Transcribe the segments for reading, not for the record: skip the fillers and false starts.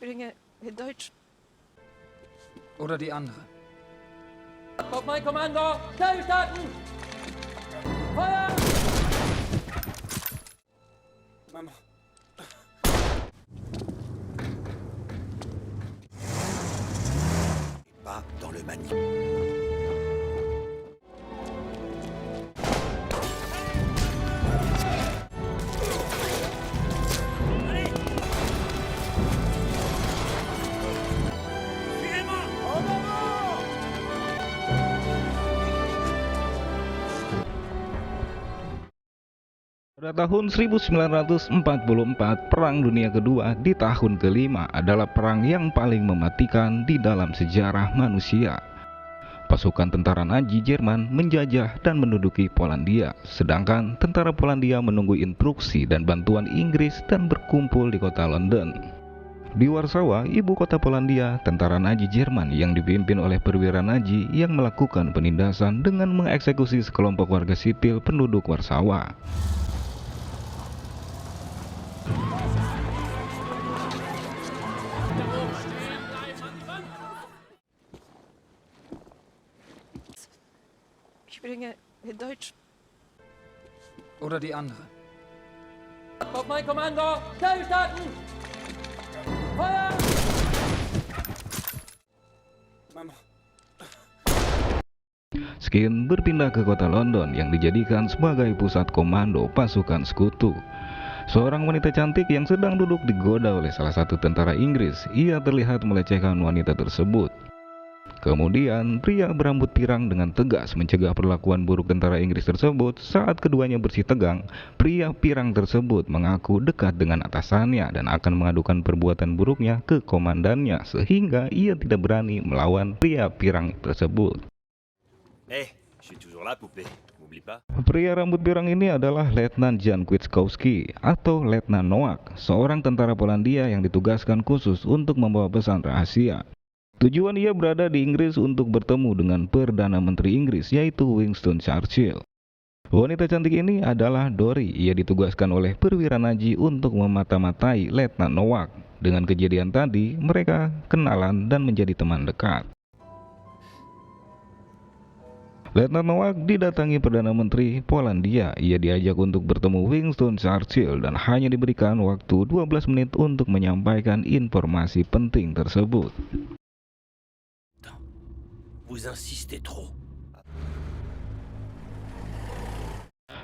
bringe in Deutsch. Oder die andere. Auf mein Kommando! Schnell starten! Feuer! Maman. Pas dans le manip. Pada tahun 1944, Perang Dunia Kedua di tahun kelima adalah perang yang paling mematikan di dalam sejarah manusia. Pasukan tentara Nazi Jerman menjajah dan menduduki Polandia, sedangkan tentara Polandia menunggu instruksi dan bantuan Inggris dan berkumpul di kota London. Di Warsawa, ibu kota Polandia, tentara Nazi Jerman yang dipimpin oleh perwira Nazi yang melakukan penindasan dengan mengeksekusi sekelompok warga sipil penduduk Warsawa. Ich bringe in Deutsch. Oder die andere. Auf mein Kommando! Schnell starten! Feuer! Maman. Skin berpindah ke kota London yang dijadikan sebagai pusat komando pasukan sekutu. Seorang wanita cantik yang sedang duduk digoda oleh salah satu tentara Inggris. Ia terlihat melecehkan wanita tersebut. Kemudian, pria berambut pirang dengan tegas mencegah perlakuan buruk tentara Inggris tersebut. Saat keduanya bersih tegang, pria pirang tersebut mengaku dekat dengan atasannya dan akan mengadukan perbuatan buruknya ke komandannya, sehingga ia tidak berani melawan pria pirang tersebut. Je suis toujours là, poupée. M'oublie pas. Pria rambut pirang ini adalah Letnan Jan Kwiatkowski atau Letnan Noack, seorang tentara Polandia yang ditugaskan khusus untuk membawa pesan rahasia. Tujuan ia berada di Inggris untuk bertemu dengan Perdana Menteri Inggris, yaitu Winston Churchill. Wanita cantik ini adalah Dory. Ia ditugaskan oleh perwira Nazi untuk memata-matai Letnan Noack. Dengan kejadian tadi, mereka kenalan dan menjadi teman dekat. Letnan Noack didatangi Perdana Menteri Polandia. Ia diajak untuk bertemu Winston Churchill dan hanya diberikan waktu 12 menit untuk menyampaikan informasi penting tersebut. Vous insistez trop.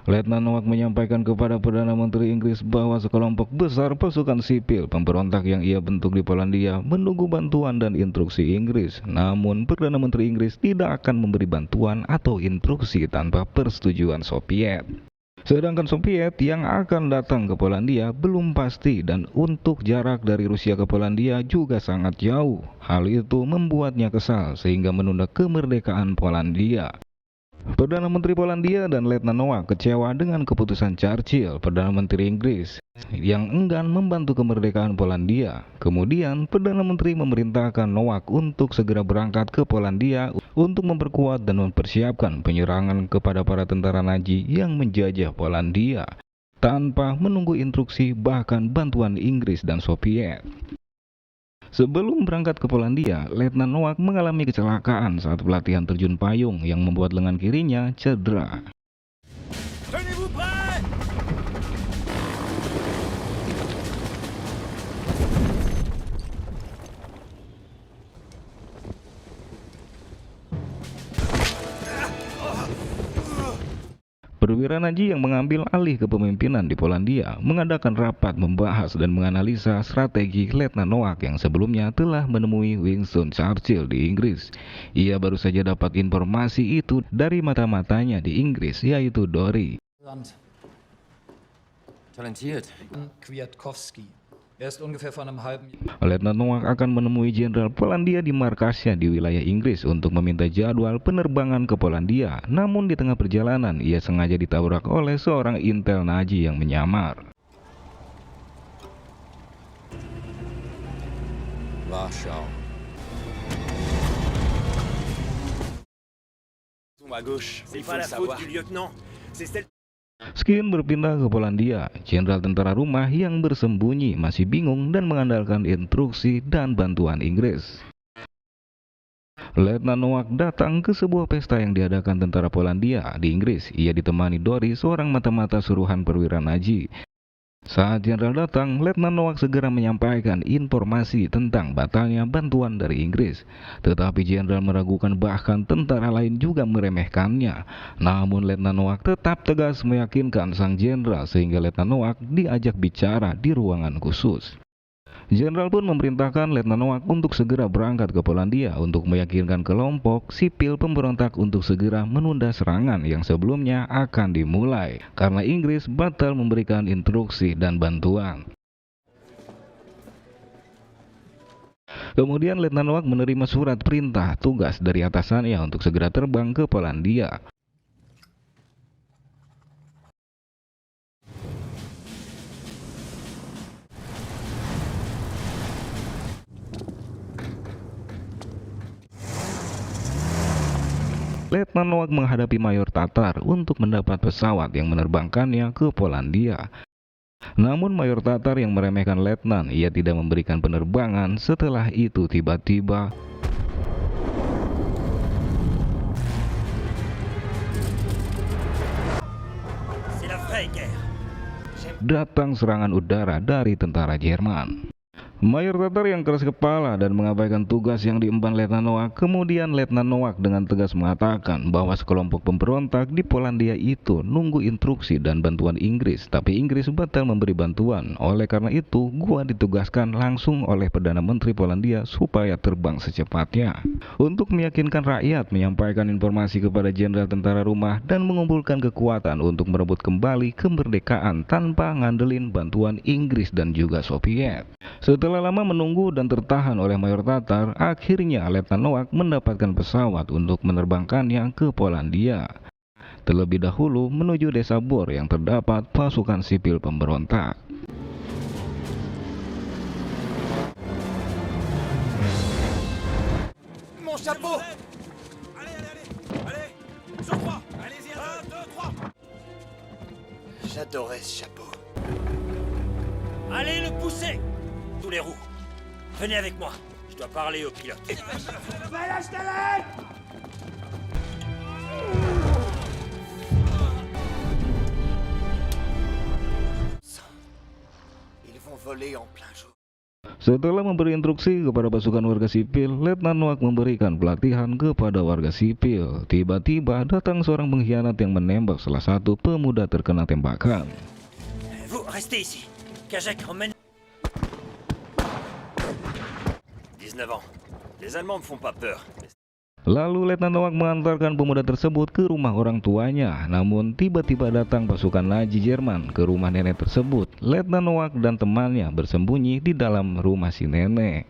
Letnan Noack menyampaikan kepada Perdana Menteri Inggris bahwa sekelompok besar pasukan sipil pemberontak yang ia bentuk di Polandia menunggu bantuan dan instruksi Inggris. Namun Perdana Menteri Inggris tidak akan memberi bantuan atau instruksi tanpa persetujuan Soviet. Sedangkan Soviet yang akan datang ke Polandia belum pasti, dan untuk jarak dari Rusia ke Polandia juga sangat jauh. Hal itu membuatnya kesal sehingga menunda kemerdekaan Polandia. Perdana Menteri Polandia dan Letnan Noack kecewa dengan keputusan Churchill, Perdana Menteri Inggris, yang enggan membantu kemerdekaan Polandia. Kemudian Perdana Menteri memerintahkan Noack untuk segera berangkat ke Polandia untuk memperkuat dan mempersiapkan penyerangan kepada para tentara Nazi yang menjajah Polandia, tanpa menunggu instruksi bahkan bantuan Inggris dan Soviet. Sebelum berangkat ke Polandia, Letnan Noack mengalami kecelakaan saat pelatihan terjun payung yang membuat lengan kirinya cedera. Tenez-vous prêts! Perwira Nazi yang mengambil alih kepemimpinan di Polandia mengadakan rapat membahas dan menganalisa strategi Letnan Noack yang sebelumnya telah menemui Winston Churchill di Inggris. Ia baru saja dapat informasi itu dari mata-matanya di Inggris, yaitu Dory. Talentiert. Kwiatkowski. Er ist ungefähr vor einem halben Jahr. Letnan Noack akan menemui Jenderal Polandia di markasnya di wilayah Inggris untuk meminta jadwal penerbangan ke Polandia. Namun di tengah perjalanan ia sengaja ditabrak oleh seorang intel Nazi yang menyamar. Warschau. À gauche, c'est pas la faute du lieutenant. C'est celle. Skin berpindah ke Polandia. Jenderal tentara rumah yang bersembunyi masih bingung dan mengandalkan instruksi dan bantuan Inggris. Letnan Nowak datang ke sebuah pesta yang diadakan tentara Polandia di Inggris. Ia ditemani Dory, seorang mata-mata suruhan perwira Nazi. Saat jenderal datang, Letnan Nowak segera menyampaikan informasi tentang batalnya bantuan dari Inggris. Tetapi jenderal meragukan, bahkan tentara lain juga meremehkannya. Namun Letnan Nowak tetap tegas meyakinkan sang jenderal sehingga Letnan Nowak diajak bicara di ruangan khusus. Jenderal pun memerintahkan Letnan Nowak untuk segera berangkat ke Polandia untuk meyakinkan kelompok sipil pemberontak untuk segera menunda serangan yang sebelumnya akan dimulai karena Inggris batal memberikan instruksi dan bantuan. Kemudian Letnan Nowak menerima surat perintah tugas dari atasannya untuk segera terbang ke Polandia. Letnan Nowak menghadapi Mayor Tatar untuk mendapat pesawat yang menerbangkannya ke Polandia. Namun Mayor Tatar yang meremehkan Letnan, ia tidak memberikan penerbangan. Setelah itu tiba-tiba datang serangan udara dari tentara Jerman. Mayor Tatar yang keras kepala dan mengabaikan tugas yang diemban Letnan Nowak. Kemudian Letnan Nowak dengan tegas mengatakan bahwa sekelompok pemberontak di Polandia itu nunggu instruksi dan bantuan Inggris, tapi Inggris batal memberi bantuan. Oleh karena itu, gua ditugaskan langsung oleh Perdana Menteri Polandia supaya terbang secepatnya untuk meyakinkan rakyat, menyampaikan informasi kepada jenderal tentara rumah dan mengumpulkan kekuatan untuk merebut kembali kemerdekaan tanpa ngandelin bantuan Inggris dan juga Soviet. Setelah lama menunggu dan tertahan oleh Mayor Tatar, akhirnya Letnan Nowak mendapatkan pesawat untuk menerbangkannya ke Polandia. Terlebih dahulu menuju desa Bor yang terdapat pasukan sipil pemberontak. Mon chapeau! Allez, sur 3! Allez-y, 1, 2, 3! J'adorais ce chapeau. Allez, le pousser! Tous les roues. Venez avec moi. Je dois parler au pilote. Ils vont voler en plein jour. Setelah memberi instruksi kepada pasukan warga sipil, Letnan Nowak memberikan pelatihan kepada warga sipil. Tiba-tiba datang seorang pengkhianat yang menembak salah satu pemuda terkena tembakan. Vous, restez ici. Kajak, emmène... 19 ans. Les Allemands me font pas peur. Lalu Letnan Nowak mengantarkan pemuda tersebut ke rumah orang tuanya. Namun tiba-tiba datang pasukan Nazi Jerman ke rumah nenek tersebut. Letnan Nowak dan temannya bersembunyi di dalam rumah si nenek.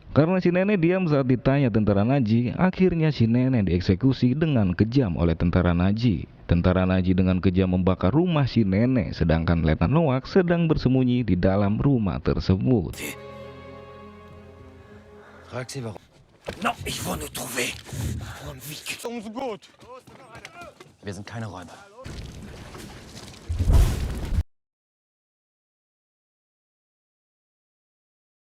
Karena si nenek diam saat ditanya tentara Nazi, akhirnya si nenek dieksekusi dengan kejam oleh tentara Nazi. Tentara Nazi dengan kejam membakar rumah si nenek, sedangkan Letnan Nowak sedang bersembunyi di dalam rumah tersebut. Non, ils vont nous trouver. Wir sind keine Räuber.